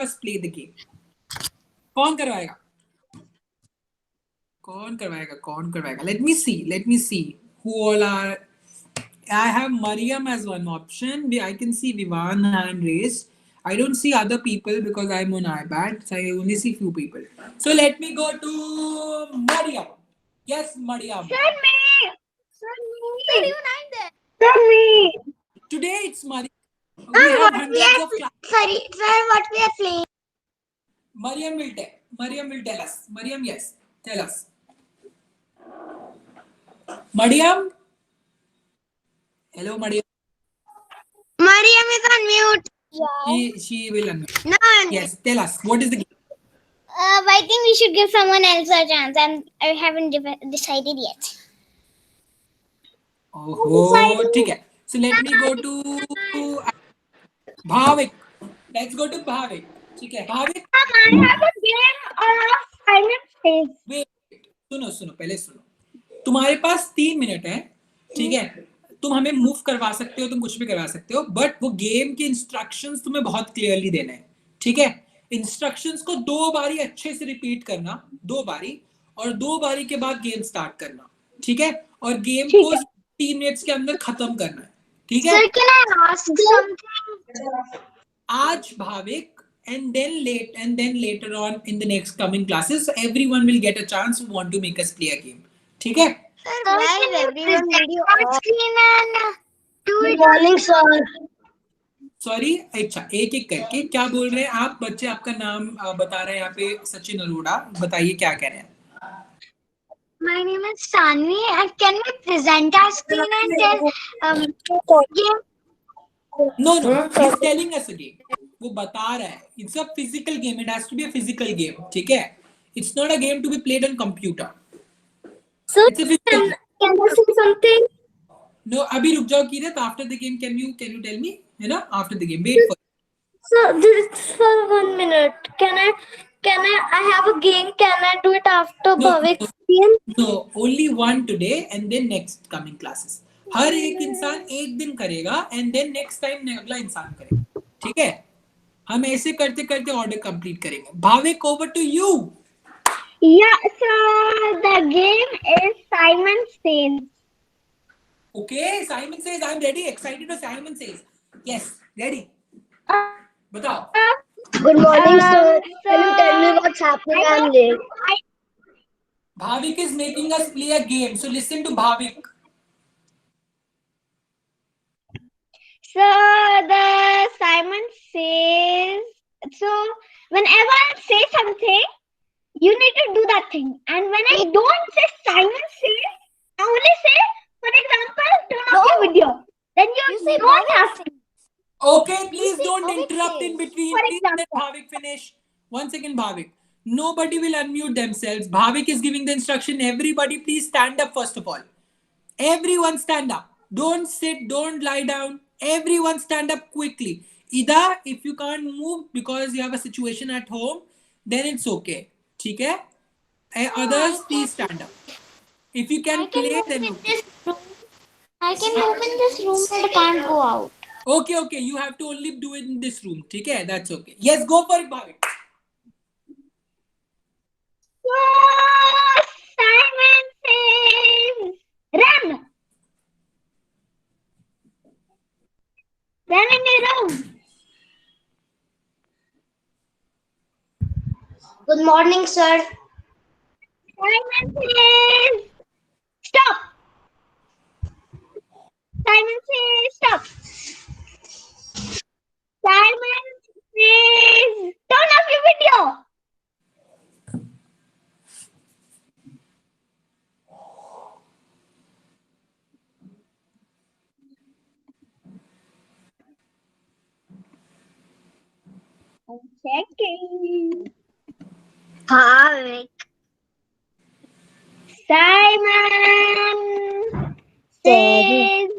us play the game. कौन करवाएगा? कौन करवाएगा? कौन करवाएगा? Let me see. Let me see who all are. I have Mariam as one option. I can see Vivan hand raised. I don't see other people because I'm on iPad, so I only see few people. So let me go to Mariam. Yes, Mariam. Sir, me. Sir, me. Sir, even I'm there. Sir, me. Today it's Mariam. We have hundreds of classes. Sorry, sir, what we are playing? Mariam will tell. Mariam will tell us. Mariam, yes, tell us. Mariam. Hello, Mariam. Mariam is on mute. She will unmute. No. Yes, tell us. What is the game? I think we should give someone else a chance, and I haven't decided yet. Oh, okay. So let me go to Bhavik. Let's go to Bhavik. Okay, Bhavik. I have a game of silent space. Wait, सुनो पहले सुनो. तुम्हारे पास 3 minute है, ठीक है? तुम हमें move करवा सकते हो, तुम कुछ भी करवा सकते हो, बट वो गेम के इंस्ट्रक्शंस तुम्हें बहुत क्लियरली देने हैं, ठीक है? इंस्ट्रक्शंस को 2 बारी अच्छे से रिपीट करना, 2 बारी, और 2 बारी के बाद गेम स्टार्ट करना, ठीक है? और गेम को 3 मिनट्स के अंदर खत्म करना है, ठीक है? Sir, can I ask something? आज Bhavik, and then later on in the next coming classes, everyone will get a chance who want to make us play a game, ठीक है? Sir, why everyone video on screen and do it? Morning, sir. Sorry, अच्छा एक एक करके क्या बोल रहे हैं आप बच्चे? आपका नाम बता रहे हैं यहाँ पे सचिन अरोड़ा, बताइए क्या कह रहे हैं? My name is Sanvi, and can we present our screen and tell game? No, he's telling us a game. वो बता रहा है. It's a physical game. It has to be a physical game, ठीक है? It's not a game to be played on computer. So, It's a physical game. can I say something? No, अभी रुक जाओ Kirat. After the game, can you tell me? है ना? After the game, wait for. So, this for 1 minute. I have a game. Can I do it after Bhavik's game? No, only one today and then next coming classes. हर एक इंसान एक दिन करेगा and then next time अगला इंसान करेगा, ठीक है? हम ऐसे करते करते ऑर्डर कंप्लीट करेंगे. Bhavik, over to you. Yeah, so the game is Simon Says. Okay, Simon says I'm ready. Excited or Simon says yes, ready. बताओ. Good morning, sir. Can you tell me what's happening? I'm late. Bhavik is making us play a game, so listen to Bhavik. So the Simon Says. So whenever I say something, you need to do that thing. And when I don't say Simon Says, I only say, for example, turn off your video. Then you say don't have to. Okay, please don't Bhavik interrupt says. in between. For Please let example. Bhavik finish. 1 second, Bhavik. Nobody will unmute themselves. Bhavik is giving the instruction. Everybody, please stand up first of all. Everyone stand up. Don't sit, don't lie down. Everyone stand up quickly. Either if you can't move because you have a situation at home, then it's okay. ठीक है? Others, please stand up. If you can play, then okay. I can move in this room, but I can't go out. Okay. You have to only do it in this room. ठीक है? That's okay. Yes, go for it, Bhavik. So Simon Says, run. Run in your room. Good morning, sir. Simon Says, stop. Simon Says, stop. Simon Says, turn off your video. I'm checking. Bhavik. Simon Says,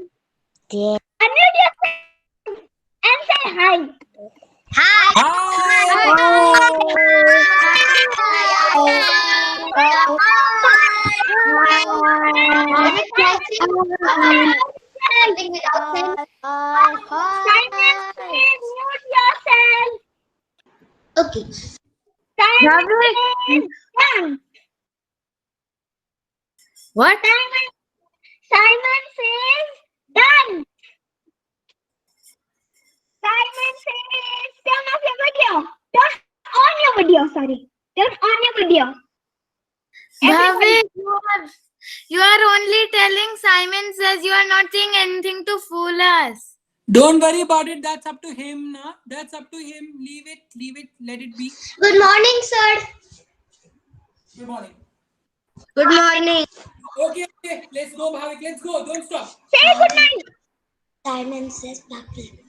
unmute yourself and say hi. Okay. Simon says dance. What? Simon says dance. Simon says turn off your video. Turn on your video. Sorry. Turn on your video. Everybody. Bhavik, you are only telling Simon says you are not saying anything to fool us. Don't worry about it. That's up to him, na. That's up to him. Leave it. Leave it. Let it be. Good morning, sir. Good morning. Good morning. Okay, okay. Let's go, Bhavik. Let's go. Don't stop. Say good night. Simon says Bhavik.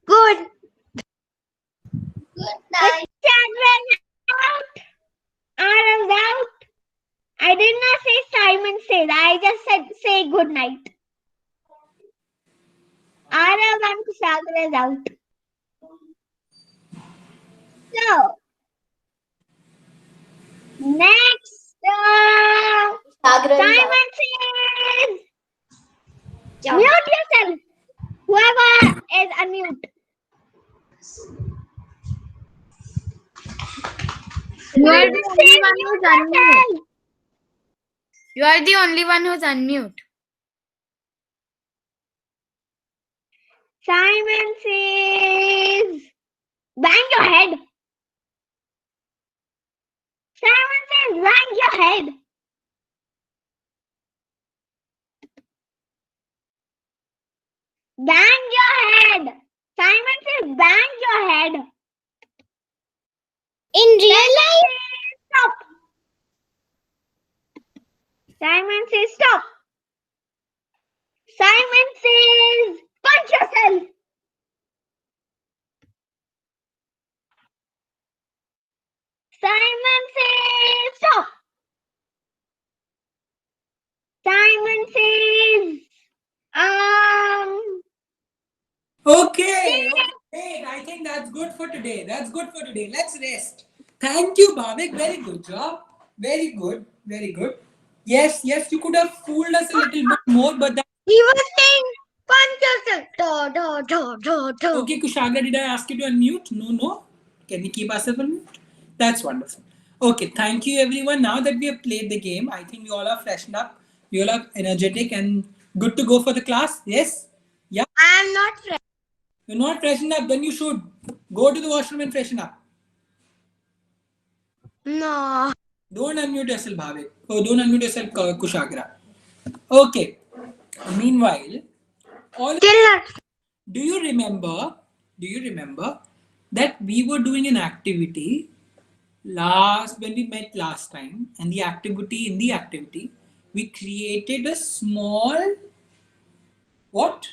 Good. Good Chandran out. Aram's out. I did not say Simon says. I just said say good night. Aram and Kushagra is out. So next, Simon says mute yourself. Whoever is unmute. You are Simon the says only one who's mute unmute. yourself. You are the only one who's unmute. Simon says bang your head. Simon says bang your head. Bang your head. Simon says bang your head. In real life? Stop. Simon says stop. Simon says punch yourself. Simon says stop. Simon says Okay. Okay. I think that's good for today. That's good for today. Let's rest. Thank you, Bhavik. Very good job. Very good. Very good. Yes, yes, you could have fooled us a little bit more, but that. He was saying punch yourself. Okay, Kushagra, did I ask you to unmute? No, no. Can we keep ourselves on mute? That's wonderful. Okay, thank you, everyone. Now that we have played the game, I think we all are freshened up. We all are energetic and good to go for the class. Yes? Yeah? I am not fresh. You're not freshened up, then you should go to the washroom and freshen up. No. Don't unmute yourself, Bhavik. Oh, don't unmute yourself, Kushagra. Okay. Meanwhile, all do you remember that we were doing an activity when we met last time, and the activity we created a small what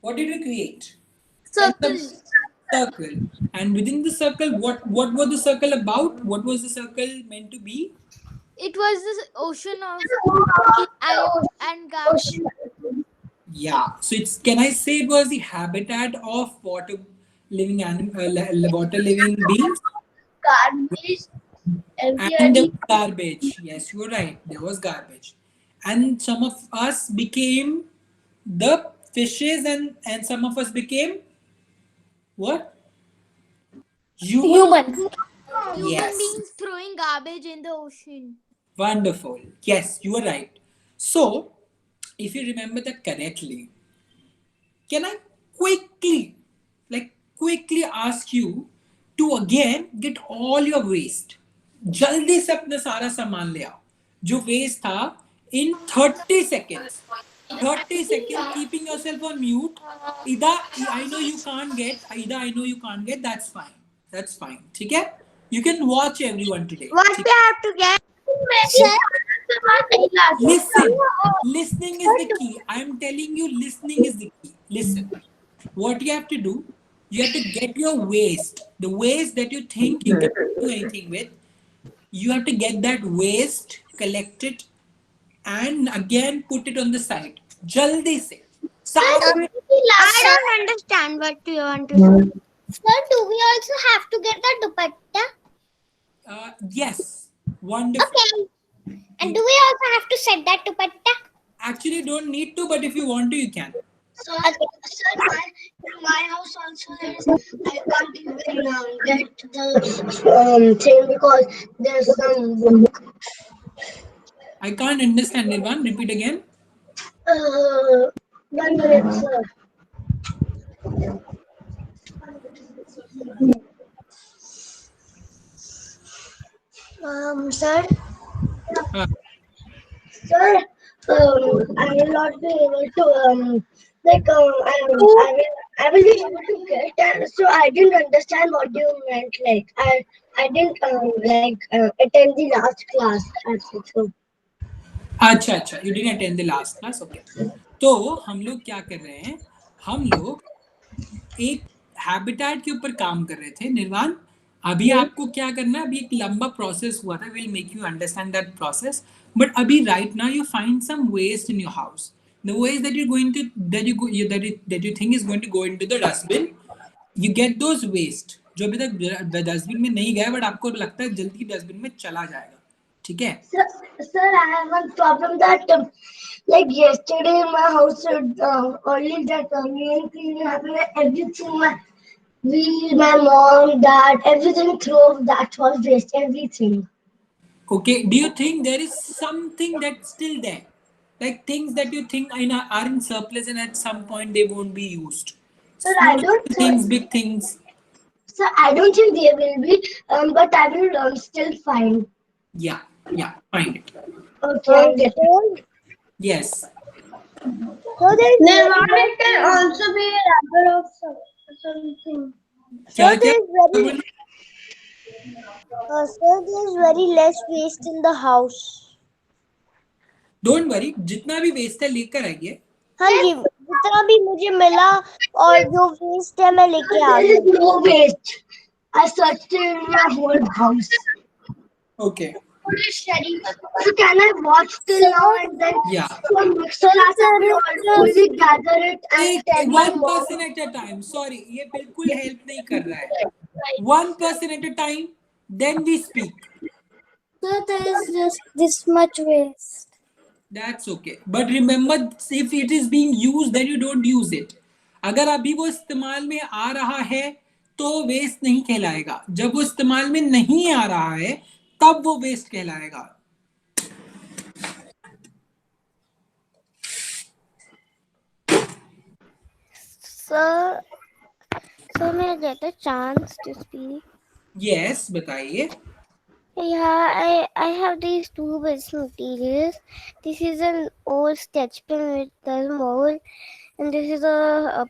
did we create? Circle. Circle. And within the circle, what was the circle about? What was the circle meant to be? It was the ocean of and garbage. Yeah. So can I say it was the habitat of water living beings? Garbage. And there was garbage. Yes, you were right. There was garbage. And some of us became the fishes, and some of us became what? Humans. Human Yes. beings throwing garbage in the ocean. Wonderful. Yes, you are right. So, if you remember that correctly, can I quickly ask you to again get all your waste? जल्दी से अपना सारा सामान ले आओ. जो waste था in 30 seconds. 30 seconds, keeping yourself on mute. Ida, I know you can't get. That's fine. That's fine. ठीक है? You can watch everyone today. What we have to get? Listen. Listening is the key. I'm telling you, listening is the key. Listen. What you have to do, you have to get your waste. The waste that you think you can do anything with, you have to get that waste, collect it, and again put it on the side. Jaldi se. I don't understand what you want to say. Sir, do we also have to get the dupatta? Yes. Wonderful. Okay. And do we also have to set that dupatta? Actually, don't need to, but if you want to, you can. So, sir, my house also is. I can't even get the thing because there's some. I can't understand, Nirvan. Repeat again. 1 minute, sir. Sir, Uh, sir, I will not be able to I will be able to get it. So I didn't understand what you meant. Like I didn't attend the last class. So. अच्छा अच्छा, you didn't attend the last class, okay. तो हम लोग क्या कर रहे हैं, हम लोग एक हैबिटेट के ऊपर काम कर रहे थे निर्वाण. अभी आपको क्या करना है, अभी एक लंबा प्रोसेस हुआ था, will make you understand that process. But अभी right now you find some waste in your house. The waste that you're going to that you think is going to go into the dustbin, you get those waste जो अभी तक dustbin में नहीं गया but आपको लगता है जल्दी डस्टबिन में चला जाएगा. ठीक है. Sir, I have one problem that like yesterday in my house only that main cleaning happened. Everything my mom, dad, everything throw that was waste. Everything. Okay, do you think there is something that's still there? Like things that you think are in surplus and at some point they won't be used. Sir, I Small don't. things, big things. Sir, I don't think there will be. But I will still find. Yeah, find it. Okay. Yes. So Nirvana can also be a rubber of something. क्या क्या? Sir, there's very less waste in the house. Don't worry, जितना भी waste है लेकर आइए. हाँ जी, जितना भी मुझे मिला और जो waste है मैं लेके आ गई. There is no waste. I searched in my whole house. Okay. So can I watch till now and then? Yeah. So last time we always gather it and tell my One mom. person at a time. Sorry, ये बिल्कुल help नहीं कर रहा है. One person at a time, then we speak. So there is just this much waste. That's okay. But remember, if it is being used, then you don't use it. अगर अभी वो इस्तेमाल में आ रहा है तो वेस्ट नहीं कहलाएगा. जब वो इस्तेमाल में नहीं आ रहा है तब वो वेस्ट कहलाएगा. So may I get a chance to speak? Yes, बताइए. Yeah, I have these two bits materials. This is an old sketch pen with the mold, and this is a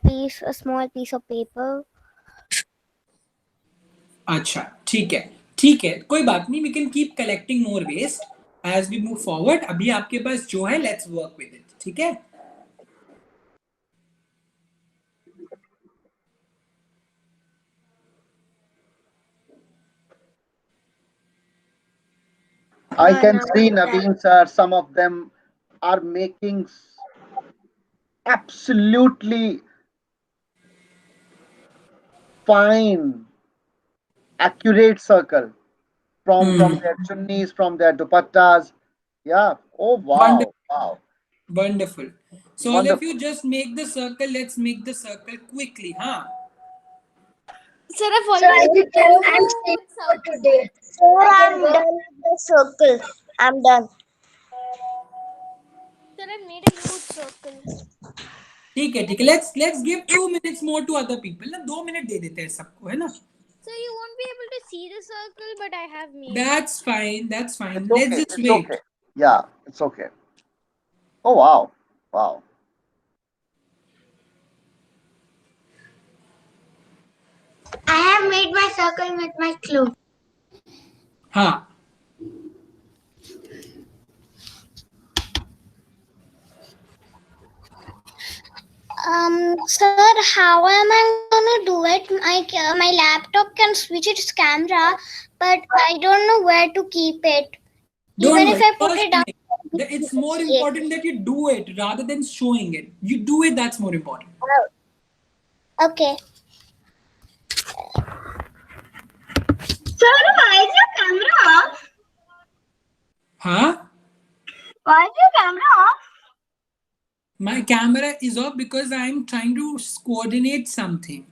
small piece of paper. अच्छा, ठीक है, कोई बात नहीं. We can keep collecting more waste as we move forward. अभी आपके पास जो है, let's work with it. ठीक है. I can see, Naveen sir, some of them are making absolutely fine, accurate circle from their chunnis, from their dupattas. Yeah. Oh, wow. Wow. Wonderful. So all of you just make the circle. Let's make the circle quickly, huh? Sir, I've already I'm staying for today. Sir, I'm done with the circle. I'm done. Sir, I made a huge circle. ठीक है. Let's give 2 minutes more to other people. ना 2 minute दे देते हैं सबको, है ना? Sir, you won't be able to see the circle, but I have made. That's fine. Let's Okay, just it's wait. okay. Yeah, it's okay. Oh, wow. Wow. I have made my circle with my clue. हाँ. Sir, how am I gonna do it? My laptop can switch its camera, but I don't know where to keep it. Don't Even worry. if I put First it down. thing, it's more important that you do it rather than showing it. You do it. That's more important. Okay. Sir, why is your camera off? हाँ? Why is your camera off? My camera is off because I am trying to coordinate something.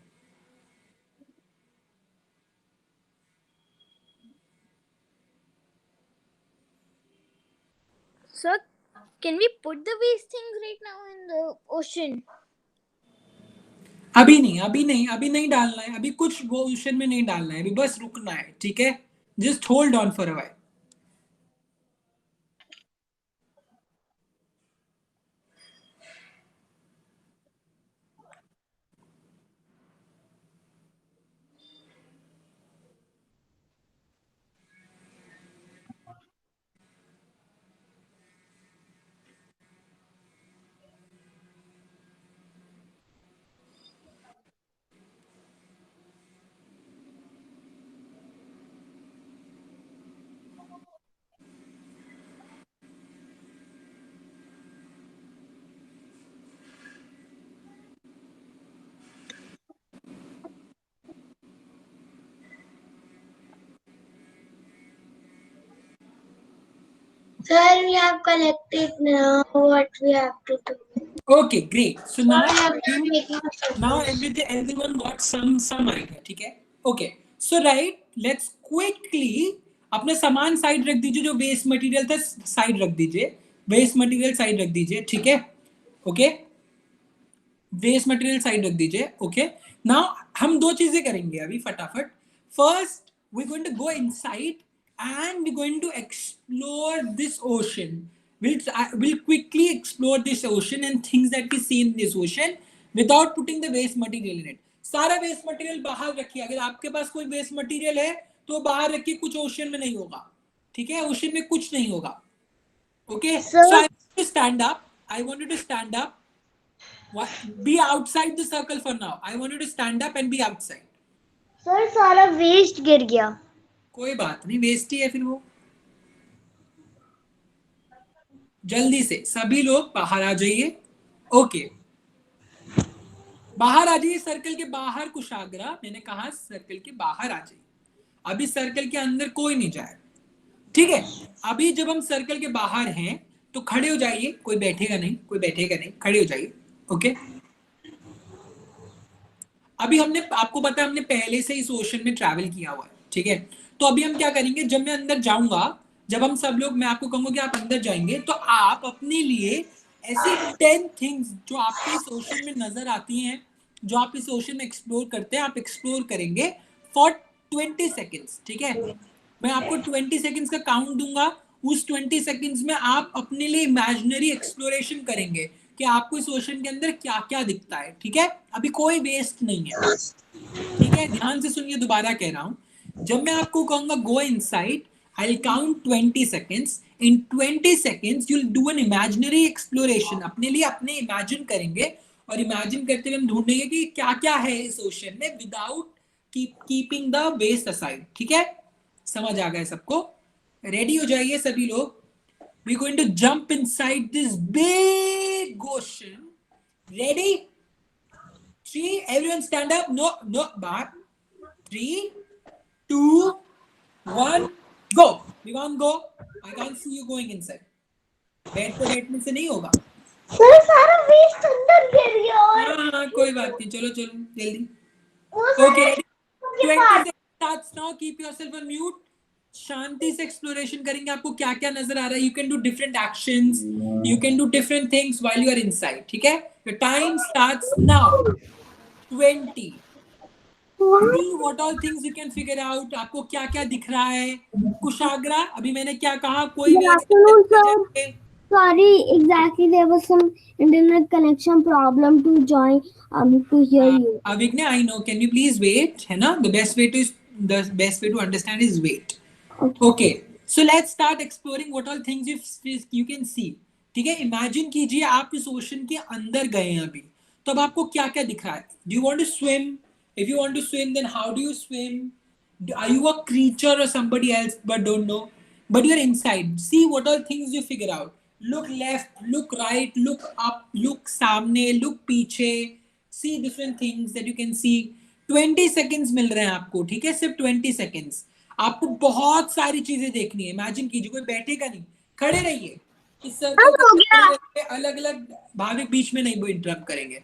Sir, can we put the waste things right now in the ocean? अभी नहीं, अभी नहीं, अभी नहीं डालना है, अभी कुछ वो ओशन में नहीं डालना है, अभी बस रुकना है, ठीक है? Just hold on for a while. Sir, we have collected now. What we have to do? Okay, great. So now everyone got some idea, ठीक है? Okay. So right, let's quickly अपना सामान साइड रख दीजिए, जो वेस्ट मटेरियल था side रख दीजिए, वेस्ट मटेरियल साइड रख दीजिए, ठीक है? ओके, वेस्ट मटेरियल साइड रख दीजिए. ओके, नाउ हम दो चीजें करेंगे अभी फटाफट. First we going to go inside and we're going to explore this ocean. We'll quickly explore this ocean and things that we see in this ocean without putting the waste material in it. सारा waste material बाहर रखिए. अगर आपके पास कोई waste material है तो बाहर रखिए, कुछ ओशन में नहीं होगा, ठीक है? ओशन में कुछ नहीं होगा. Okay, so I want you to stand up. I want you to stand up. Be outside the circle for now. I want you to stand up and be outside. Sir सारा waste गिर गया. कोई बात नहीं, waste ही है फिर वो. जल्दी से सभी लोग बाहर आ जाइए. ओके, बाहर आ जाइए, सर्कल के बाहर. कुशाग्रा, मैंने कहा सर्कल के बाहर आ जाइए. अभी सर्कल के अंदर कोई नहीं जाए, ठीक है? अभी जब हम सर्कल के बाहर हैं तो खड़े हो जाइए. कोई बैठेगा नहीं, कोई बैठेगा नहीं, खड़े हो जाइए. ओके, अभी हमने आपको पता है हमने पहले से इस ओशन में ट्रैवल किया हुआ है, ठीक है? तो अभी हम क्या करेंगे, जब मैं अंदर जाऊंगा, जब हम सब लोग, मैं आपको कहूंगा कि आप अंदर जाएंगे, तो आप अपने लिए ऐसी 10 थिंग्स जो आपको इस ओशन में नजर आती हैं, जो आप इस ओशन में एक्सप्लोर करते हैं, आप एक्सप्लोर करेंगे फॉर 20 सेकेंड्स, ठीक है? मैं आपको 20 सेकेंड्स का काउंट दूंगा. उस 20 सेकेंड्स में आप अपने लिए इमेजिनरी एक्सप्लोरेशन करेंगे कि आपको इस ओशन के अंदर क्या क्या दिखता है, ठीक है? अभी कोई वेस्ट नहीं है, ठीक है? ध्यान से सुनिए, दोबारा कह रहा हूं. जब मैं आपको कहूंगा go inside, I will count 20 seconds. In 20 seconds you will do an imaginary exploration. अपने लिए अपने इमेजिन करेंगे, और इमेजिन करते हुए हम ढूंढेंगे कि क्या क्या है इस ओशन में without keeping the waste aside, ठीक है? समझ आ गया सबको? रेडी हो जाइए सभी लोग. We're going to jump inside this big ocean. Ready? 3, everyone stand up. No, back. 3, 2, 1, go. We can't go. I can't see you going inside. बैठ तो बैठने से नहीं होगा. सर सारा वेस्ट अंदर गिर गया. हाँ, कोई बात नहीं. चलो जल्दी. Okay. 20 seconds starts now. Keep yourself on mute. शांति से एक्सप्लोरेशन करेंगे. आपको क्या क्या नजर आ रहा है? You can do different actions, you can do different things while you are inside, ठीक है? The time starts now. 20. See what all things you can figure out. आपको क्या क्या दिख रहा है? कुशाग्रा, अभी मैंने क्या कहा? कोई भी Sorry, exactly. There was some internet connection problem to join to hear you. Avigna, I know. Can you please wait? है ना? The best way to understand is wait. Okay. So let's start exploring what all things you can see. ठीक है? Imagine कीजिए आप इस ocean के अंदर गए हैं अभी. तो अब आपको क्या क्या दिख रहा है? Do you want to swim? If you want to swim, then how do you swim? Are you a creature or somebody else but don't know? But you're inside. See what all things you figure out. Look left, look right, look up, look सामने, look पीछे. See different things that you can see. 20 seconds मिल रहे हैं आपको, ठीक है? सिर्फ 20 seconds. आपको बहुत सारी चीजें देखनी है. इमेजिन कीजिए, कोई बैठेगा नहीं, खड़े रहिए. इस सर्कल के अलग अलग भाविक बीच में नहीं इंटरप्ट करेंगे.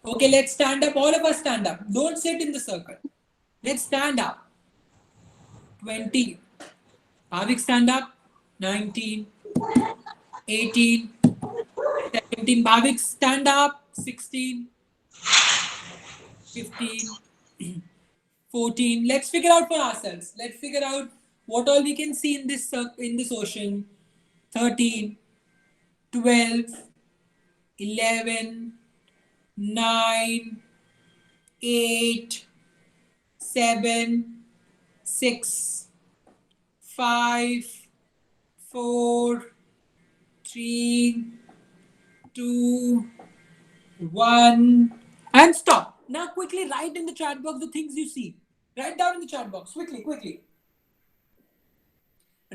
Okay, let's stand up. All of us stand up. Don't sit in the circle. Let's stand up. 20. Bhavik, stand up. 19. 18. 17. Bhavik, stand up. 16. 15. 14. Let's figure out for ourselves. Let's figure out what all we can see in this ocean. 13. 12. 11. 9. 8. 7. 6. 5. 4. 3. 2. 1. And stop. Now quickly write in the chat box the things you see. Write down in the chat box. Quickly.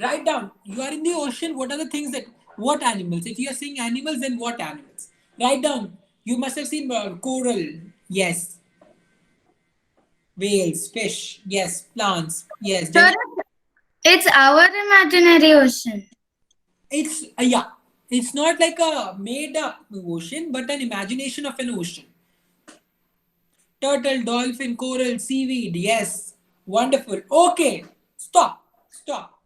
Write down. You are in the ocean. What are the things that... What animals? If you are seeing animals, then what animals? Write down. You must have seen coral. Yes. Whales, fish. Yes. Plants. Yes. Sir, it's our imaginary ocean. It's yeah. It's not like a made-up ocean, but an imagination of an ocean. Turtle, dolphin, coral, seaweed. Yes. Wonderful. Okay. Stop.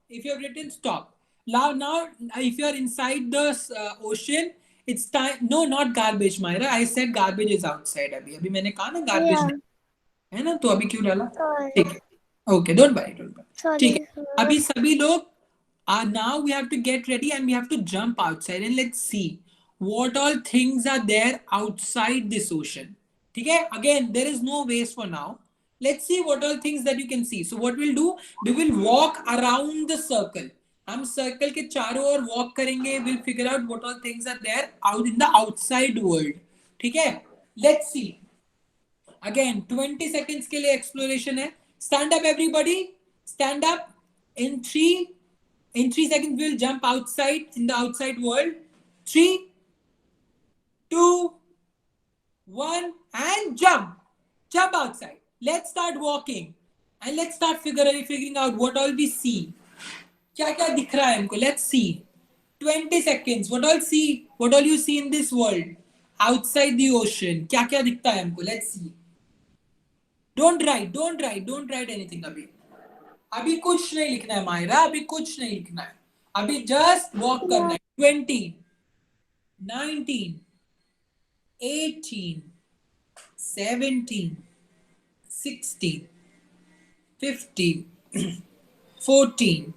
If you have written, stop. Now, if you are inside the ocean, it's time. No, not garbage, Myra. I said garbage is outside. अभी मैंने कहा ना garbage नहीं है ना, तो अभी क्यों डाला? ठीक है. Okay, don't worry. ठीक है. अभी सभी लोग now we have to get ready and we have to jump outside and let's see what all things are there outside this ocean. Okay, again there is no waste for now. Let's see what all things that you can see. So what we'll do, we will walk around the circle. हम circle के चारों ओर walk करेंगे. We'll figure out what all things are there out in the outside world. ठीक है? Let's see. Again 20 seconds के लिए exploration है. Stand up everybody. Stand up. In 3 seconds we'll jump outside in the outside world. 3, 2, 1 and jump outside. Let's start walking and let's start figuring out what all we see. क्या क्या दिख रहा है हमको? Let's see. 20 seconds. What all you see in this world outside the ocean? क्या क्या दिखता है हमको? Let's see. Don't write anything अभी कुछ नहीं लिखना है मायरा. अभी कुछ नहीं लिखना है. अभी just walk करना है. 20, 19, 18, 17, 16, 15, 14,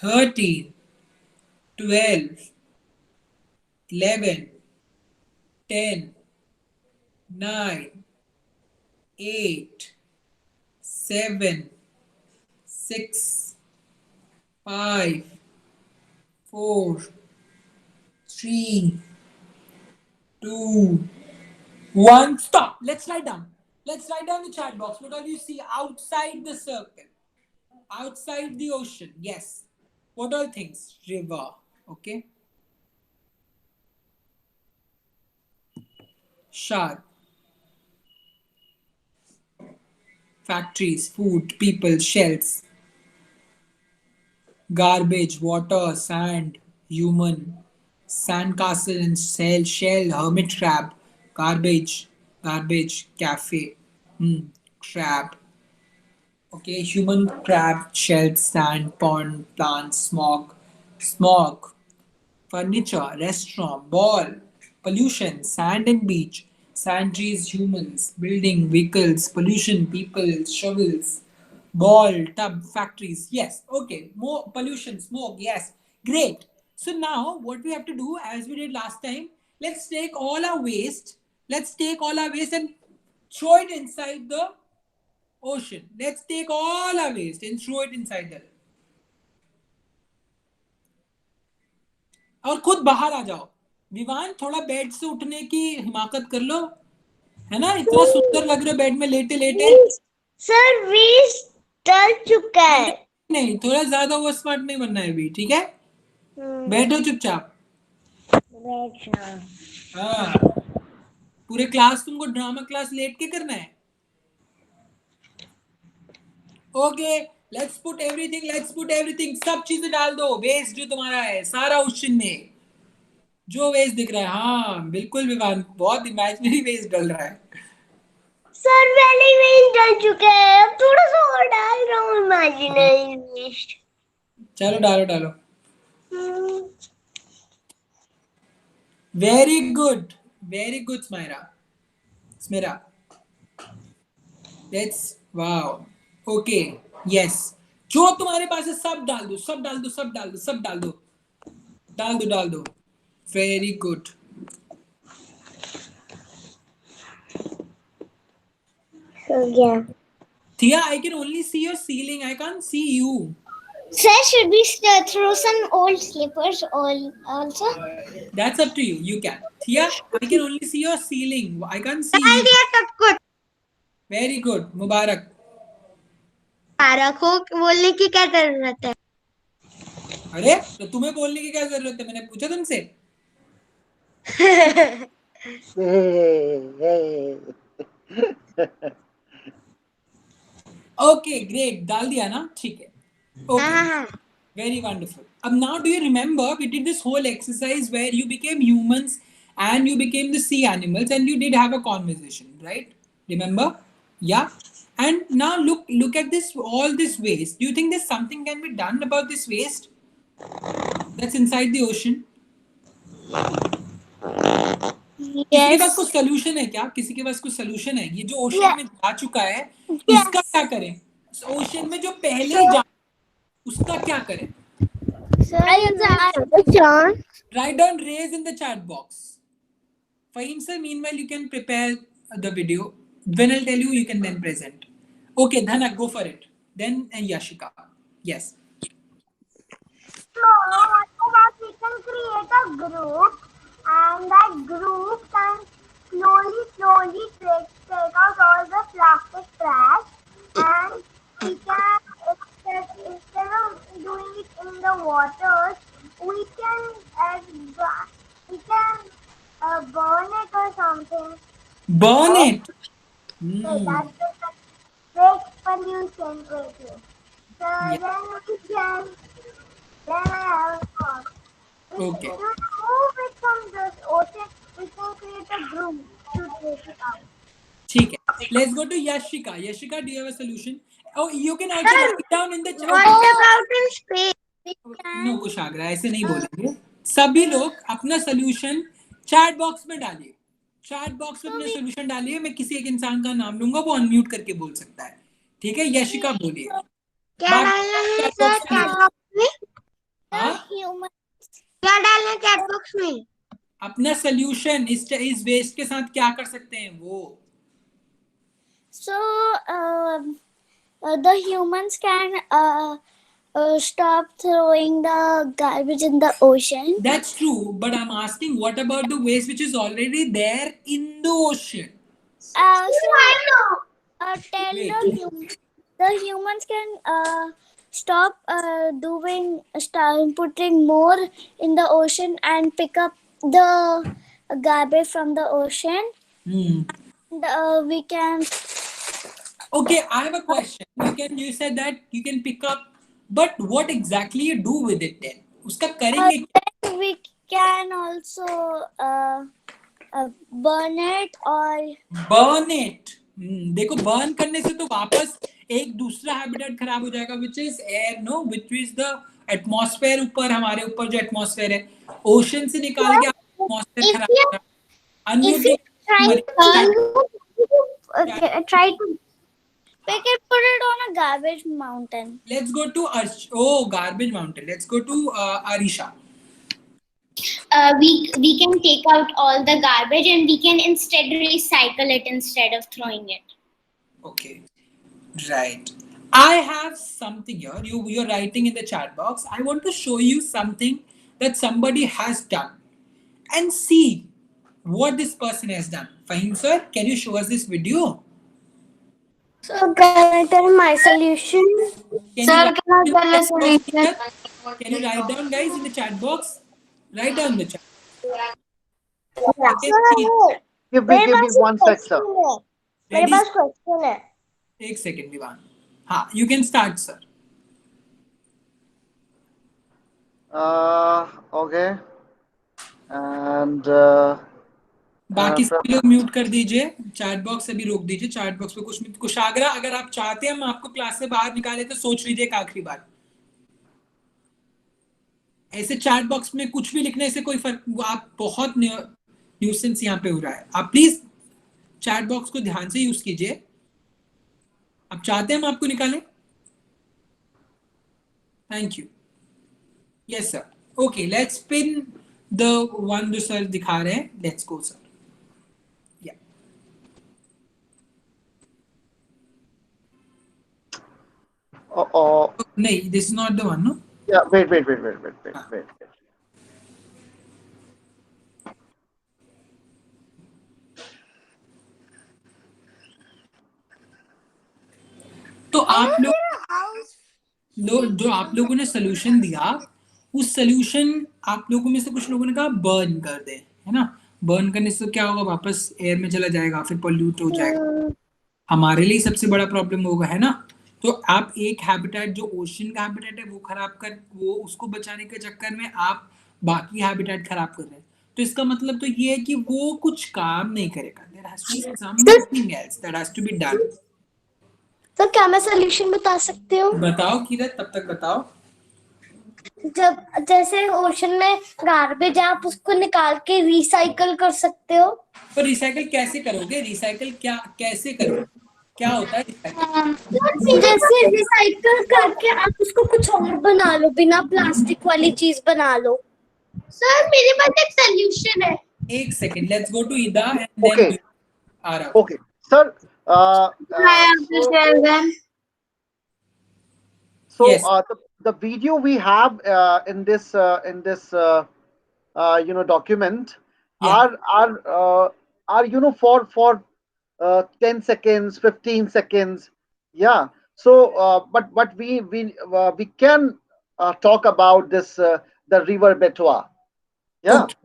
13, 12, 11, 10, 9, 8, 7, 6, 5, 4, 3, 2, 1. Stop. Let's write down. Let's write down the chat box. What all you see outside the circle? Outside the ocean. Yes. What all things? River. Okay. Shark. Factories, food, people, shells. Garbage, water, sand, human. Sandcastle and shell, hermit crab. Garbage, cafe. Crab. Okay, human, crab, shells, sand, pond, plants, smog, furniture, restaurant, ball, pollution, sand and beach, sand, trees, humans, building, vehicles, pollution, people, shovels, ball, tub, factories. Yes, okay, more pollution, smoke. Yes, great. So now what we have to do, as we did last time, let's take all our waste and throw it inside the ocean. Let's take all our waste and throw it inside there. और खुद बाहर आ जाओ. विवान, थोड़ा bed से उठने की हिमाकत कर लो, है ना? इतना सुंदर लग रहा है बेड में लेटे. सर वेस्ट डल चुका है. नहीं, थोड़ा ज्यादा वो स्मार्ट नहीं बनना है अभी. ठीक है, बैठो चुपचाप. हाँ, पूरे क्लास तुमको ड्रामा क्लास लेट के करना है. Okay, Let's put everything. सब चीजें डाल दो. वेस्ट जो तुम्हारा है सारा ओशन में जो वेस्ट दिख रहा है. हाँ बिल्कुल विवान, बहुत इमेजिनरी वेस्ट डल रहा है. सर पहले वेस्ट डाल चुके हैं, अब थोड़ा सा और डाल रहा हूँ इमेजिनरी वेस्ट. चलो डालो. Very good Smera. Let's wow. Okay yes, जो तुम्हारे पास है सब डाल दो. Very good. हो गया. Thea, I can only see your ceiling. I can't see you. Sir, should we throw some old slippers also? That's up to you. You can. Thea, I can only see your ceiling. I can't see you. सब कुछ Very good. Mubarak. रखो, बोलने की क्या जरूरत है? अरे तो तुम्हें बोलने की क्या जरूरत है? मैंने पूछा तुमसे. Okay, great. डाल दिया ना? ठीक है. Okay. Very wonderful. Now do you remember we did this whole exercise where you became humans and you became the sea animals and you did have a conversation, right? Remember? Yeah. And now look at this, all this waste. Do you think there's something can be done about this waste that's inside the ocean? किसी के पास कुछ solution है क्या? किसी के पास कुछ solution है? ये जो ओशन में जा चुका है इसका क्या करें? ओशन में जो पहले जा उसका क्या करें? Write down raise in the chat box. Fahim sir, meanwhile you can prepare the video. When I'll tell you, you can then present. Okay, Dhanak, go for it. Then Yashika. Yes. So, we can create a group, and that group can slowly take out all the plastic trash, and we can, instead of doing it in the waters, we can burn it or something. Burn it. So that's the waste pollution quickly. So then we can, then I have a thought. Okay. To remove it from the ocean, we can create a group to take it out. ठीक है. Let's go to Yashika. Yashika, do you have a solution? Oh, you can also write down in the chat. What about in space? No, Kushagra, ऐसे नहीं बोलेंगे. सभी लोग अपना solution chat box में डालिए. चैट बॉक्स में अपना सोल्यूशन डालिए. मैं किसी एक इंसान का नाम लूंगा, वो अनम्यूट करके बोल सकता है. ठीक है, यशिका बोलिए. क्या डालना है सर चैट बॉक्स में? हाँ? क्या डालना है चैट बॉक्स में? अपना सोल्यूशन इस वेस्ट के साथ क्या कर सकते हैं वो. So, the humans can stop throwing the garbage in the ocean. That's true, but I'm asking, what about the waste which is already there in the ocean? Tell Wait. the humans can stop putting more in the ocean and pick up the garbage from the ocean. We can. Okay, I have a question. You said that you can pick up, but what exactly you do with it then? उसका करेंगे क्या? We can also burn it or. Burn it. देखो, burn करने से तो वापस एक दूसरा हैबिटेट खराब हो जाएगा, which is air, no, which is the atmosphere. ऊपर हमारे ऊपर जो atmosphere है, ocean से निकाल के atmosphere खराब हो जाएगा. Try to. We can put it on a garbage mountain. Let's go to garbage mountain. Let's go to Arisha. We can take out all the garbage and we can instead recycle it instead of throwing it. Okay, right. I have something here. You're writing in the chat box. I want to show you something that somebody has done and see what this person has done. Fahim sir, can you show us this video? So can I tell my solution? Can you write down, guys, in the chat box? Write down the chat. Give me 1 sec, sir. मेरे पास question है. एक second, Vivan. हाँ, you can start, sir. Okay. And बाकी सभी लोग mute कर दीजिए, chat box अभी रोक दीजिए, चैट बॉक्स पे कुशाग्रा अगर आप चाहते हैं हम आपको क्लास से बाहर निकाले तो सोच लीजिए एक आखिरी बार। ऐसे चैट बॉक्स में कुछ भी लिखने से कोई फर्क, आप बहुत न्यूसेंस यहाँ पे हो रहा है। आप प्लीज चैट बॉक्स को ध्यान से यूज कीजिए। आप चाहते हैं हम आपको निकालें? Thank you. Yes sir. Okay, let's pin the one जो सर दिखा रहे हैं। Let's go sir. नहीं, this is not the one, no? Yeah, wait. तो आप लोग जो आप लोगों ने सोल्यूशन दिया, उस सोल्यूशन आप लोगों में से कुछ लोगों ने कहा बर्न कर दे, है ना? बर्न करने से क्या होगा? वापस एयर में चला जाएगा, फिर पोल्यूट हो जाएगा, हमारे लिए सबसे बड़ा प्रॉब्लम होगा, है ना? तो आप एक हैबिटेट जो ओशन का हैबिटेट है वो खराब कर, वो उसको बचाने के चक्कर में आप बाकी हैबिटेट खराब कर रहे हैं। तो इसका मतलब तो ये है कि वो कुछ काम नहीं करेगा। There has to be something else that has to be done. तो क्या मैं सोल्यूशन बता सकती हूँ? बताओ किरत, तब तक बताओ। जब जैसे ओशन में गार्बेज, आप उसको निकाल के रिसाइकल कर सकते हो। तो रिसाइकल कैसे करोगे? रिसाइकल क्या कैसे करोगे? क्या होता है रिसाइकल? जैसे रिसाइकल करके आप उसको कुछ और बना लो, बिना प्लास्टिक वाली चीज बना लो। सर मेरे पास एक सोल्यूशन है। एक सेकंड, लेट्स गो टू ईदा and then Okay. Aarav. Okay, sir. So Yes. the video we have in this document Yeah. are for 10 seconds, 15 seconds. Yeah. So but we can talk about this the river Betwa. Yeah. Okay.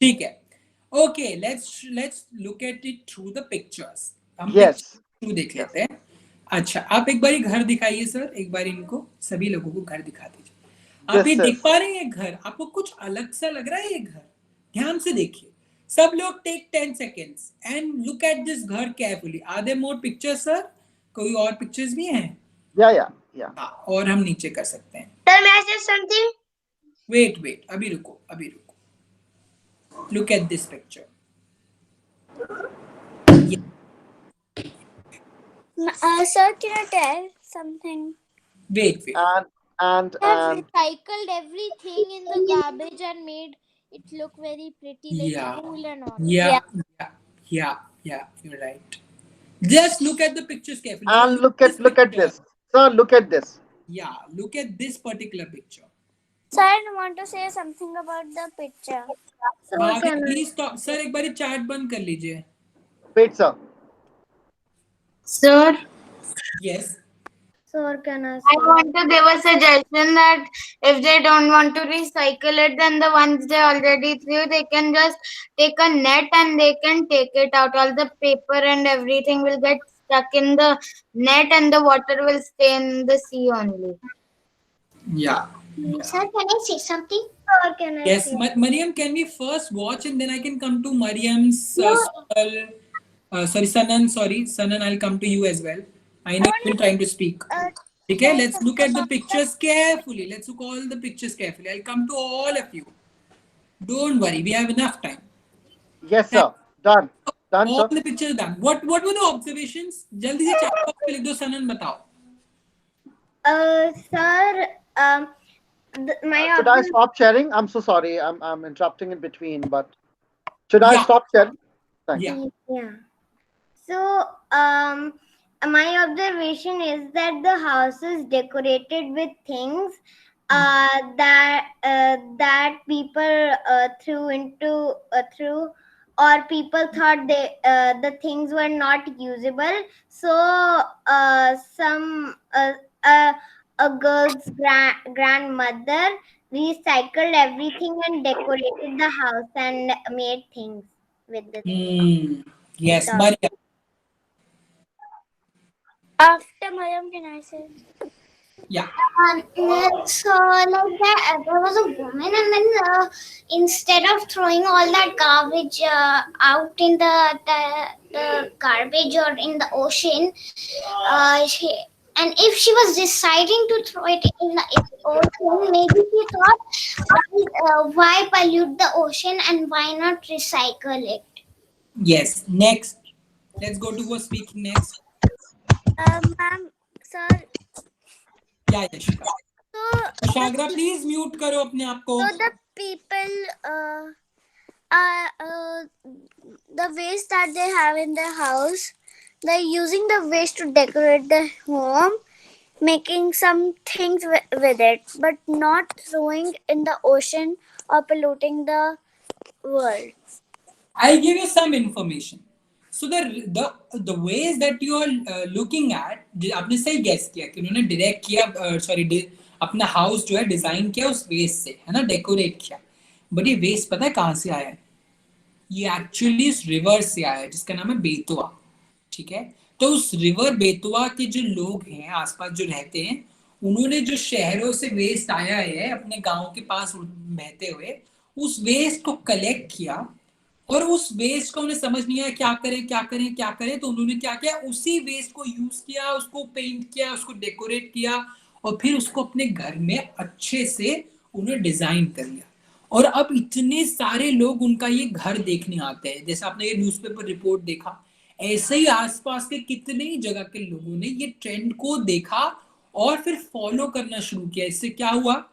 ठीक है। Okay, let's look at it through the pictures. हम Yes. pictures देख लेते हैं। अच्छा, आप एक बारी घर दिखाइए सर, एक बार इनको सभी लोगों को घर दिखा दीजिए। आप ये देख पा रहे हैं घर? आपको कुछ अलग सा लग रहा है ये घर? ध्यान से देखिए। सब लोग take 10 seconds and look at this घर carefully. Are there more pictures sir? कोई और पिक्चर्स भी हैं? Yeah. हाँ, और हम नीचे कर सकते हैं। सर मैं से समथिंग। Wait, अभी रुको। Look at this picture. Yeah. Sir, can I tell something? Wait. And I've recycled everything in the garbage and made it look very pretty, like Yeah. cool and all. Yeah, you're right. Just look at the pictures carefully. and look at this. Sir, look at this. Yeah, look at this particular picture. Sir, I want to say something about the picture. Please stop. Sir, एक बारी chat बंद कर लीजिए. Wait, sir. Sir, Yes. Sir, can I I want to give a suggestion that if they don't want to recycle it, then the ones they already threw, they can just take a net and they can take it out. All the paper and everything will get stuck in the net and the water will stay in the sea only. Yeah. Sir, can I say something? Sir, can I Yes, say? Mariam, can we first watch and then I can come to Mariam's Sanan, I'll come to you as well. I know you've been trying to speak. Okay, let's look at the pictures carefully. Let's look all the pictures carefully. I'll come to all of you. Don't worry, we have enough time. Yes, sir. Done, All sir. the pictures done. What were the observations? Jaldi se chat box pe likh do, Sanan, batao. Sir, Should I stop sharing? I'm so sorry. I'm interrupting in between, but should I stop sharing? Thanks. Yeah. So, my observation is that the house is decorated with things that people threw, or people thought the things were not usable. So, a girl's grandmother recycled everything and decorated the house and made things with the things. Yes, Mariam. After Mariam, can I say? Yeah. So like that, there was a woman, and then instead of throwing all that garbage out in the garbage or in the ocean, and if she was deciding to throw it in the ocean, maybe she thought, why pollute the ocean and why not recycle it? Yes. Next. Let's go to who was speaking next. Ma'am, sir. Yeah, Yashika. So Shagra, please mute करो अपने आप को. So the people, the waste that they have in their house, they're using the waste to decorate their home, making some things with it, but not throwing in the ocean or polluting the world. I'll give you some information. So the ways that you are looking at, आपने सही guess किया कि उन्होंने direct किया, अपना house जो है design किया उस waste से, है ना, decorate किया. But ये waste पता है कहाँ से आया है? ये actually इस river से आया है जिसका नाम है बेतवा. ठीक है? तो उस river बेतवा के जो लोग हैं आसपास जो रहते हैं, उन्होंने जो शहरों से waste आया है अपने गांव के पास बहते हुए, उस waste को collect किया. और उस वेस्ट को उन्हें समझ नहीं आया क्या करें, तो उन्होंने क्या किया, उसी वेस्ट को यूज किया, उसको पेंट किया, उसको डेकोरेट किया और फिर उसको अपने घर में अच्छे से उन्हें डिजाइन कर लिया. और अब इतने सारे लोग उनका ये घर देखने आते हैं. जैसे आपने ये न्यूज़पेपर रिपोर्ट देखा, ऐसे ही आसपास के कितने ही जगह के लोगों ने ये ट्रेंड को देखा और फिर फॉलो करना शुरू किया. इससे क्या हुआ,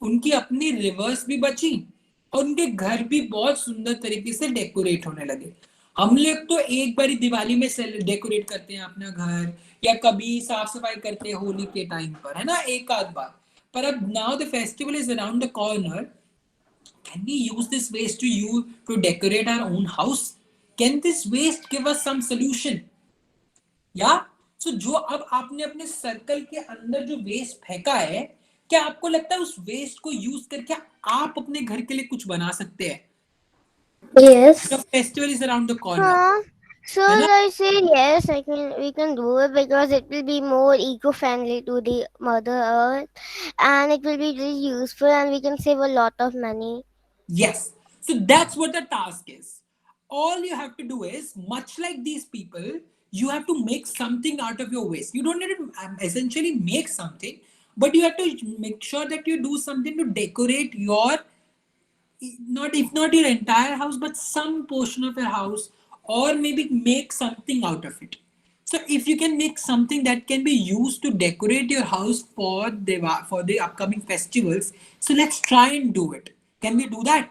उनकी अपनी रिवर्स भी बची और उनके घर भी बहुत सुंदर तरीके से डेकोरेट होने लगे. हम लोग तो एक बार ही दिवाली में डेकोरेट करते हैं अपना घर, या कभी साफ सफाई करते हैं होली के टाइम पर, है ना, एक आध बार. पर अब now the festival is around the corner. Can we use this waste to decorate our own house? Can this waste give us some solution? या सो जो अब आपने अपने सर्कल के अंदर जो वेस्ट फेंका है, क्या आपको लगता है उस वेस्ट को यूज करके आप अपने घर के लिए कुछ बना सकते हैं? Yes. The festival is around the corner. So I say yes, we can do it because it will be more eco-friendly to the Mother Earth, and it will be really useful, and we can save a lot of money. Yes. So that's what the task is. All you have to do is, much like these people, you have to make something out of your waste. You don't need to essentially make something, but you have to make sure that you do something to decorate your, if not your entire house, but some portion of your house, or maybe make something out of it. So if you can make something that can be used to decorate your house for the upcoming festivals, so let's try and do it. Can we do that?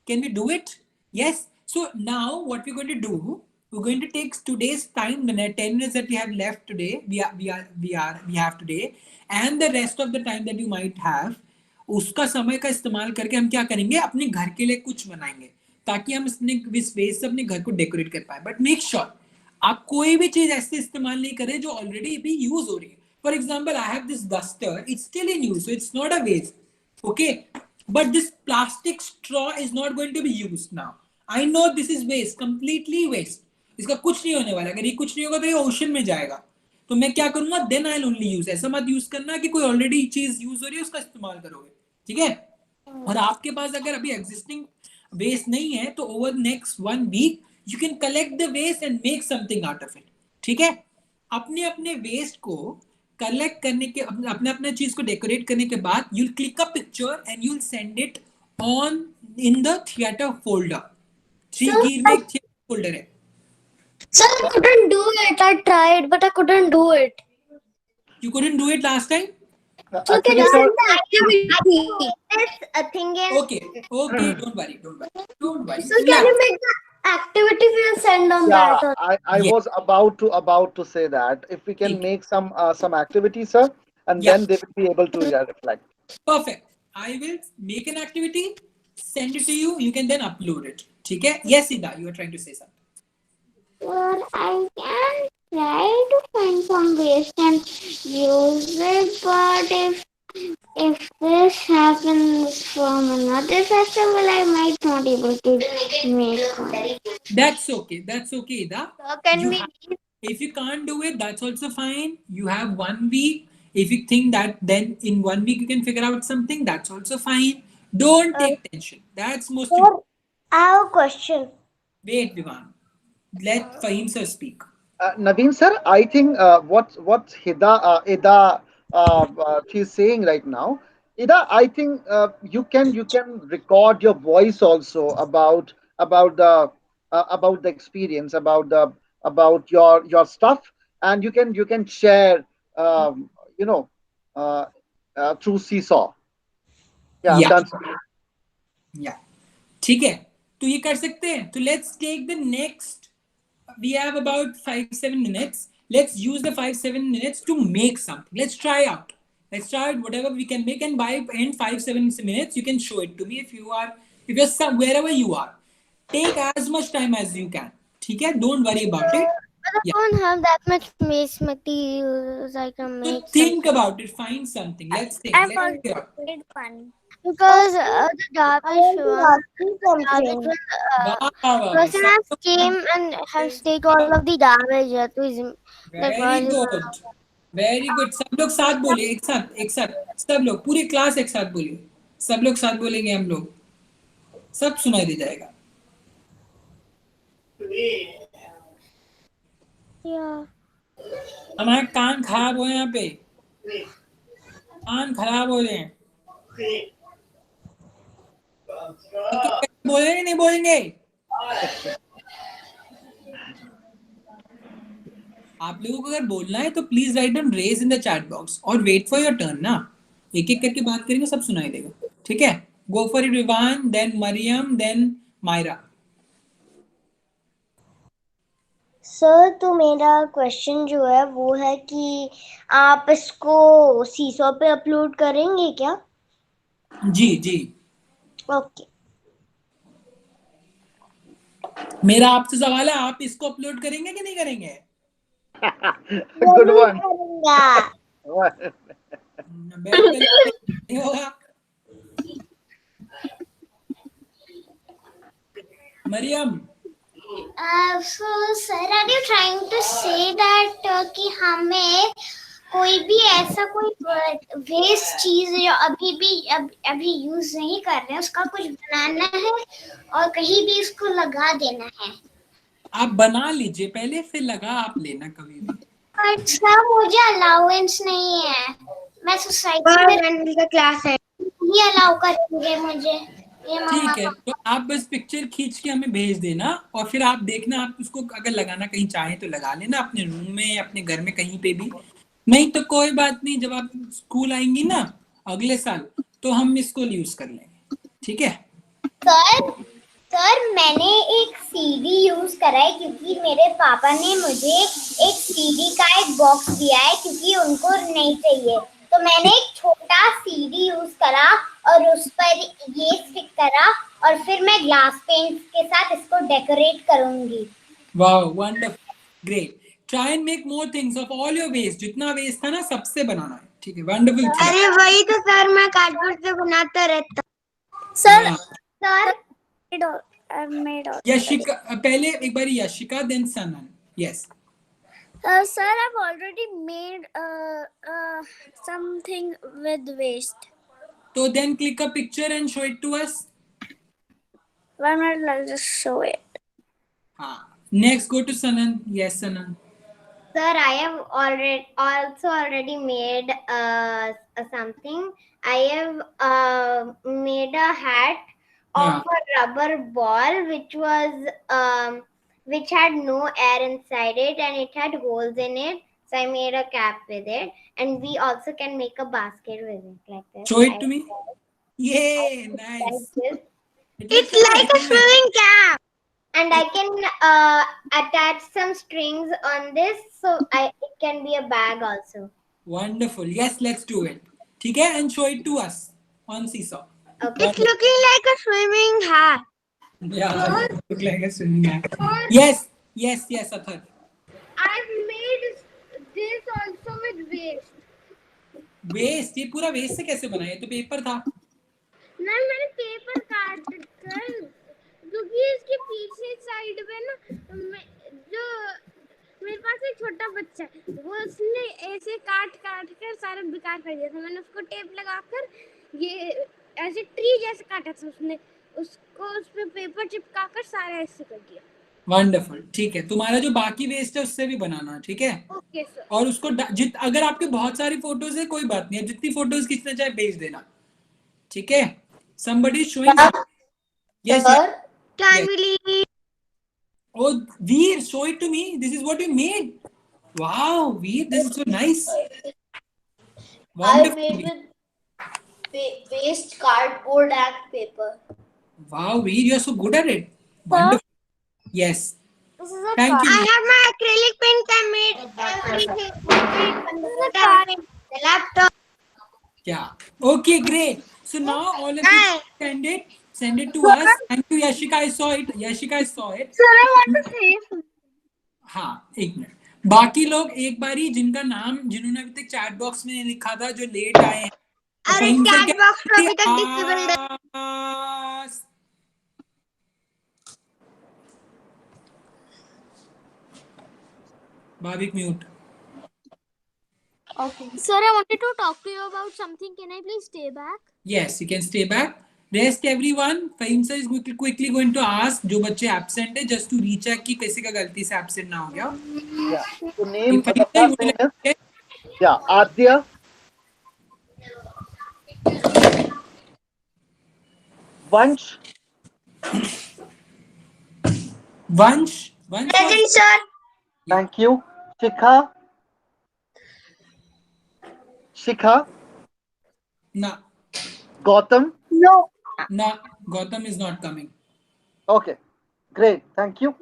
Can we do it? Yes. So now what we're going to do, we're going to take today's time, the 10 minutes that we have left today, we have today, and the rest of the time that you might have, उसका समय का इस्तेमाल करके हम क्या करेंगे, अपने घर के लिए कुछ बनाएंगे ताकि हम इस वेस्ट से अपने घर को डेकोरेट कर पाए. बट मेक श्योर आप कोई भी चीज ऐसे इस्तेमाल नहीं करें जो ऑलरेडी भी यूज हो रही है. For example, I have this duster, it's still in use, so it's not a waste. Okay, but this plastic straw is not going to be used now. I know this is waste, completely waste. इसका कुछ नहीं होने वाला. अगर ये कुछ नहीं होगा तो ये ओशन में जाएगा. तो मैं क्या करूंगा, then I will only use. ऐसा मत यूज करना कि कोई ऑलरेडी चीज यूज हो रही है उसका इस्तेमाल करोगे. ठीक है? और आपके पास अगर अभी एग्जिस्टिंग वेस्ट नहीं है तो over next 1 week you can collect the waste and make something out of it. ठीक है? अपने अपने वेस्ट को कलेक्ट करने के, अपने अपने चीज को डेकोरेट करने के बाद you will click a picture and you will send it on in the theatre folder. 3 gig में थिएटर फोल्डर है. Sir, I couldn't do it. I tried, but I couldn't do it. You couldn't do it last time? So can you send the activity? This thing is Okay, don't worry. So can you make the activity we'll send on that? I was about to say that if we can make some activity, sir, and then they will be able to reflect. Perfect. I will make an activity, send it to you. You can then upload it. ठीक है? Yes, Ida, you are trying to say something. Well, I can try to find some waste and use it, but if this happens from another festival, I might not able to make one. That's okay, Ida. Can we? If you can't do it, that's also fine. You have 1 week. If you think that then in 1 week you can figure out something, that's also fine. Don't take tension. That's most important. I have a question. Wait, Vivan. Let Fahim sir speak. Naveen sir, I think what Ida she's saying right now, Ida, I think you can record your voice also about the experience about your stuff, and you can share you know uh, through Seesaw. Yeah, I'm Yeah. done. Yeah. ठीक है, तो ये कर सकते हैं. तो let's take the next. We have about 5-7 minutes. Let's use the 5-7 minutes to make something. Let's try out. Let's try out whatever we can make, and by in 5-7 minutes, you can show it to me if you're wherever you are. Take as much time as you can. ठीक है? Don't worry about it. But I don't have that much waste materials. I can So make think about it. Find something. Let's think. I've Let's figure out. already made one. because the garbage Something. person has came and has taken all of the garbage to his Very good. Very good. सब लोग साथ बोले, एक साथ सब लोग, पूरी class एक साथ बोलिए. सब लोग साथ बोलेंगे, हम लोग सब सुनाई दे जाएगा. yeah. हमारे कान खराब हो यहाँ पे, कान खराब हो रहे हैं. बोलेंगे नहीं बोलेंगे? आप लोगों को अगर बोलना है तो please write down raise in the chat box और वेट फॉर योर टर्न ना. एक एक करके बात करेंगे, सब सुनाई देगा. ठीक है? Go for it Vivaan, then Mariam, then Myra. Sir तो मेरा क्वेश्चन जो है वो है कि आप इसको सीसो पे अपलोड करेंगे क्या? जी जी. ओके. मेरा आपसे सवाल है, आप इसको अपलोड करेंगे कि नहीं करेंगे? Good one. नहीं होगा. Maryam. So sir, are you trying to say that कि हमें कोई भी ऐसा कोई वेस्ट चीज जो अभी यूज नहीं कर रहे हैं उसका कुछ बनाना है और कहीं भी उसको लगा देना है? आप बना लीजिए पहले, फिर लगा आप लेना कभी भी. बट सर मुझे अलाउंस नहीं है, मैं सोसाइटी में का क्लास है, ये अलाउ करेंगे मुझे? ठीक है, तो आप बस पिक्चर खींच के हमें भेज देना और फिर आप देखना, आप उसको अगर लगाना कहीं चाहे तो लगा लेना, अपने रूम में, अपने घर में, कहीं पे भी. नहीं तो कोई बात नहीं, जब आप स्कूल आएंगी ना अगले साल तो हम इसको यूज कर लेंगे. ठीक है? सर मैंने एक सीडी यूज करा है क्योंकि मेरे पापा ने मुझे एक सीडी का एक बॉक्स दिया है क्योंकि उनको नहीं चाहिए, तो मैंने एक छोटा सीडी यूज करा और उस पर ये स्टिक करा और फिर मैं ग्लास पेंट के साथ इसको डेकोरेट करूंगी. Wow, wonderful, great. Try and make more things of all your waste. जितना वेस्ट था ना सबसे बनाना है. ठीक है? वंडरफुल. अरे वही तो सर मैं कार्डबोर्ड से बनाता रहता. Sir I've made all. Yashika पहले, एक बार Yashika, then Sanan. Yes. Sir, I've already made something with waste. तो then click a picture and show it to us. 1 minute, I'll just show it. हाँ. Next go to Sanan. Yes Sanan. Sir, I have already made something. I have made a hat of a rubber ball which had no air inside it and it had holes in it. So I made a cap with it, and we also can make a basket with it like this. Show it to me. Yay, nice. Like this. It's like a swimming cap. And I can attach some strings on this, so it can be a bag also. Wonderful. Yes, let's do it. ठीक है? And show it to us on Seesaw. Okay. It's looking like a swimming hat. Yeah, look like a swimming hat. Yes, Athar. I've made this also with waste. Waste? ये पूरा waste से कैसे बना? ये तो paper था. नहीं, मैंने पेपर काट कर क्योंकि इसके पीछे साइड पे ना जो मेरे पास एक छोटा बच्चा है, वो उसने ऐसे काट काट कर सारा बेकार कर दिया था। मैंने उसको टेप लगाकर ये ऐसे ट्री जैसे काटा था उसने, उसको उस पे पेपर चिपका कर सारा ऐसे कर दिया। वंडरफुल, ठीक है। तुम्हारा जो बाकी वेस्ट है उससे भी बनाना, ठीक है। Okay sir. और उसको अगर आपके बहुत सारी फोटोज है कोई बात नहीं है, जितनी फोटोज खींचना चाहे भेज देना, ठीक है। somebody is showing yes, Sir, yes. Oh, Veer, show it to me. This is what you made. Wow, Veer, this is so nice. I Wonderful. made with waste cardboard and paper. Wow, Veer, you are so good at it. Wonderful. Yes. This is a Thank you. I Veer. have my acrylic paint. I made everything. The laptop. Yeah. Okay, great. So now all of you send it to us. Thank you, Yashika. I saw it. Yashika, I saw it. Sir, I want to say something. हाँ, एक minute. बाकी लोग एक बारी जिनका नाम जिन्होंने अभी तक चैट बॉक्स में लिखा था, जो लेट आए हैं, अरे चैट बॉक्स तो अभी तक डिसेबल्ड है। Bhavik mute. Okay. Sir, I wanted to talk to you about something. Can I please stay back? Yes, you can stay back. Rest everyone. Fahim sir is quickly going to ask जो बच्चे absent है, just to recheck कि किसी का गलती से absent ना हो गया। Yeah. So name, Fahim sir, you will like it? yeah, Adya, Vansh, Vansh. Present, sir. thank you. Shikha, No, Gautam. No. no, Gautam is not coming. Okay, great, thank you.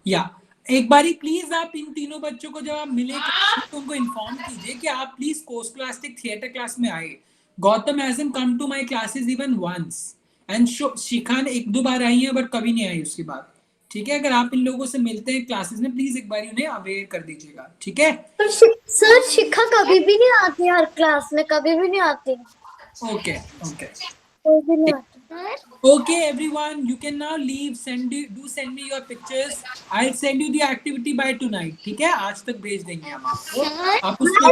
या एक बारी please आप इन तीनों बच्चों को जब आप मिले तो उनको इन्फॉर्म कीजिए कि आप प्लीज कोस्ट प्लास्टिक थिएटर क्लास में आए। Gautam hasn't come to my classes even once and Shikha ने एक दो बार आई है बट कभी नहीं आई उसके बाद, ठीक है। अगर आप इन लोगों से मिलते हैं क्लासेस में, प्लीज एक बार उन्हें अवेयर कर दीजिएगा, ठीक है। सर शिखा कभी भी नहीं आती हर क्लास में, कभी भी नहीं आती। ओके ओके कोई भी नहीं आती। okay everyone, you can now leave. Send me your pictures. I'll send you the activity by tonight, ठीक है। आज तक भेज देंगे हम आपको। आप उसको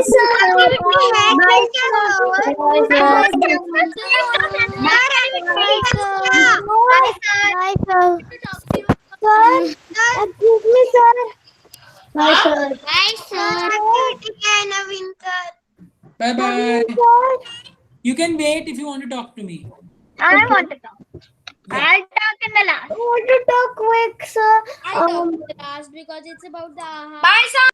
bye bye. You can wait if you want to talk to me. I want to talk. I'll talk in the last. I want to talk quick, sir. I talked to the last because it's about the bye sir.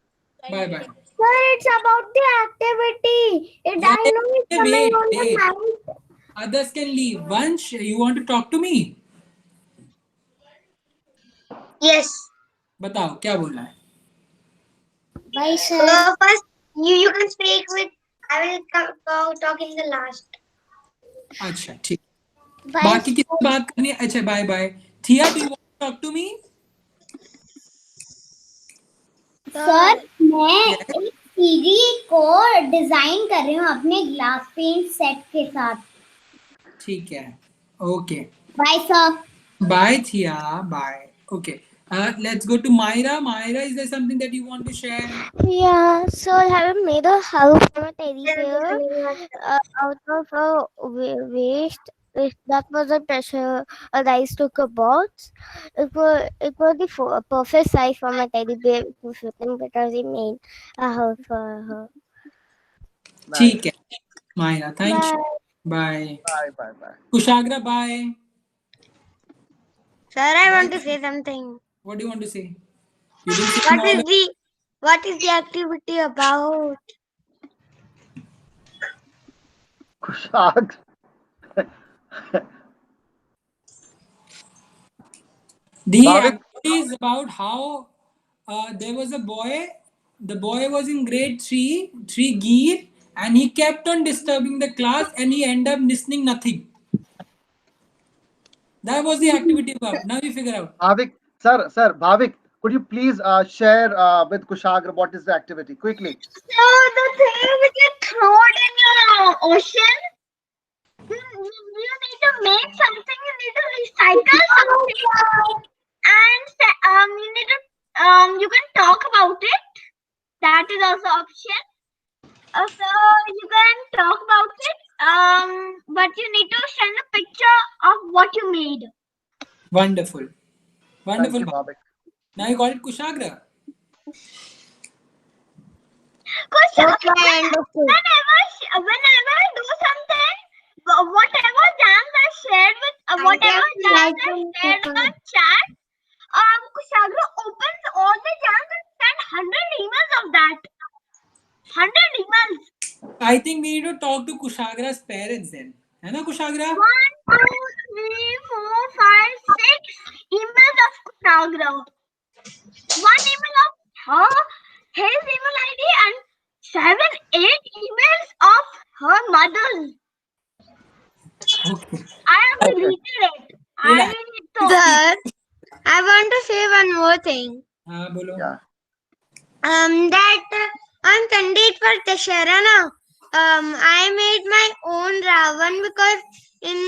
Bye bye. Sir, it's about the activity. I know it's coming Wait, on the wait. night. Others can leave. Vansh, you want to talk to me? Yes. बताओ क्या बोलना है। Bye sir. First you can speak with. I will talk in the last. अच्छा ठीक। बाकी किससे बात करनी है? अच्छा बाय बाय। थिया, do you want to talk to me? Sir मैं एक सीढ़ी को डिजाइन कर रही हूँ अपने ग्लास पेंट सेट के साथ। ठीक है, okay. Bye sir. Bye Thia, bye. Okay. Let's go to Myra. Myra, is there something that you want to share? Yeah, so I have made a house from a teddy bear out of a waste. That was a pressure rice cooker box. It was the perfect size for my teddy bear to fit in because he made a house for her. ठीक है, Myra. Thank you. Bye. Bye, bye, bye. Kushagra, bye. Sir, I want to say something. What do you want to say? You didn't say What is the activity about? Kushag. The Bhavik? activity is about how there was a boy. The boy was in grade 3 gear, and he kept on disturbing the class, and he ended up listening nothing. That was the activity about. Now you figure out. Bhavik, sir, Bhavik, could you please share with Kushagra what is the activity quickly? So the thing which you throw it in your ocean, you need to make something. You need to recycle something, and you need to you can talk about it. That is also option. So you can talk about it. But you need to send a picture of what you made. Wonderful. Thank Wonderful. you, Bhavik. Now you got it, Kushagra. Whenever I do something, whatever jams I shared with, whatever jams I shared on chat, Kushagra opens all the jams and send 100 emails of that. 100 emails. I think we need to talk to Kushagra's parents then. है ना Kushagra? 1, 2, 3, 4, 5, 6 emails of Kushagra. One email of her, his email ID, and 7, 8 emails of her mother's. Okay. I have deleted it. Relax. Sir, I want to say one more thing. हाँ बोलो. Yeah. That on Sunday for Dashera na, I made my own Ravan because in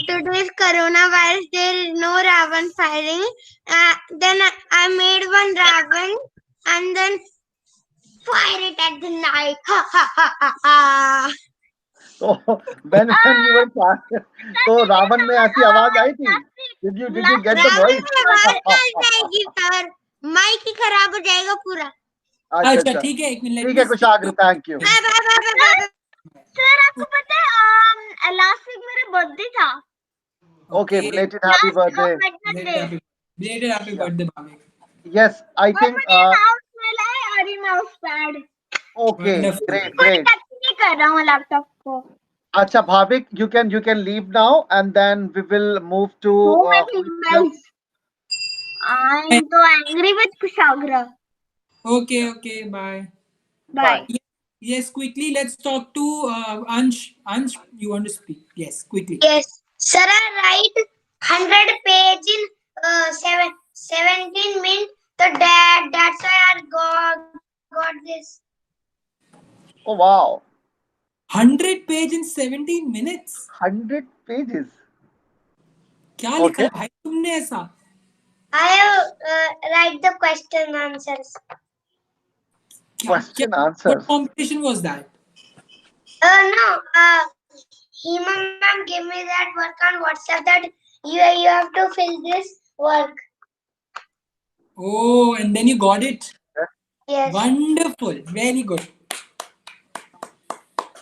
today's coronavirus there is no Ravan firing. Then I made one Ravan and then fire it at the night. Ha ha ha ha ha. So when you were तो रावण में ऐसी आवाज आई थी? Did you get the Ravan voice? में आवाज कैसे आएगी sir? Mic ही खराब हो जाएगा पूरा. अच्छा ठीक है एक मिनट. ठीक है Kushagra, thank you. Bye bye bye bye. Sir आपको पता है लास्ट वीक मेरा बर्थडे था. Okay, belated happy birthday. Belated happy birthday Bhavik. Yes, I think mouse मिला है और mouse pad. okay, Wonderful. great. Touch नहीं कर रहा हूँ लैपटॉप को. Acha Bhavik, you can leave now and then we will move to I'm so angry with Kushagra. Okay, bye. Bye. Yes, quickly let's talk to Ansh. Ansh, you want to speak? Yes, quickly. Yes. Sir, I write 100 page in 17 minutes. So that's why I got this. Oh wow, 100 page in 17 minutes. 100 pages. क्या लिखा है भाई तुमने ऐसा? I have write the question answers. Question answers. What competition was that? No. Hima ma'am gave me that work on WhatsApp that you have to fill this work. Oh, and then you got it. Yes. Wonderful. Very good.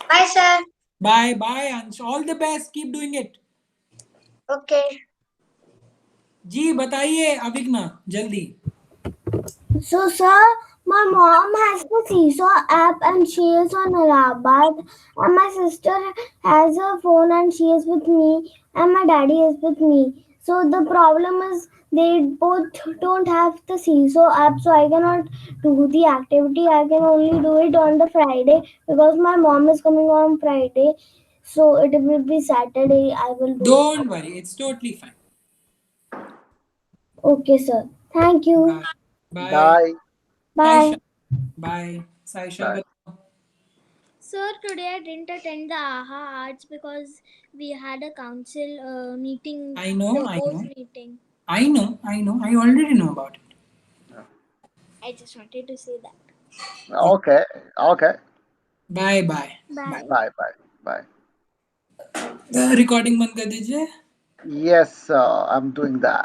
Bye, sir. Bye, Ansh. All the best. Keep doing it. Okay. जी बताइए अविग्ना जल्दी. So, sir, my mom has the Seesaw app and she is on Allahabad. And my sister has a phone and she is with me. And my daddy is with me. So, the problem is they both don't have the Seesaw app. So, I cannot do the activity. I can only do it on the Friday because my mom is coming on Friday. So, it will be Saturday. I will do Don't worry. It's totally fine. Okay, sir. Thank you. Bye. Bye. Bye. Bye. Saisha. Bye. Sir, today I didn't attend the AHA Arts because we had a council meeting. I know. Meeting. I know. I already know about it. I just wanted to say that. Okay. Bye. Bye. Bye. Recording बंद कर दीजिए. Yes, I'm doing that.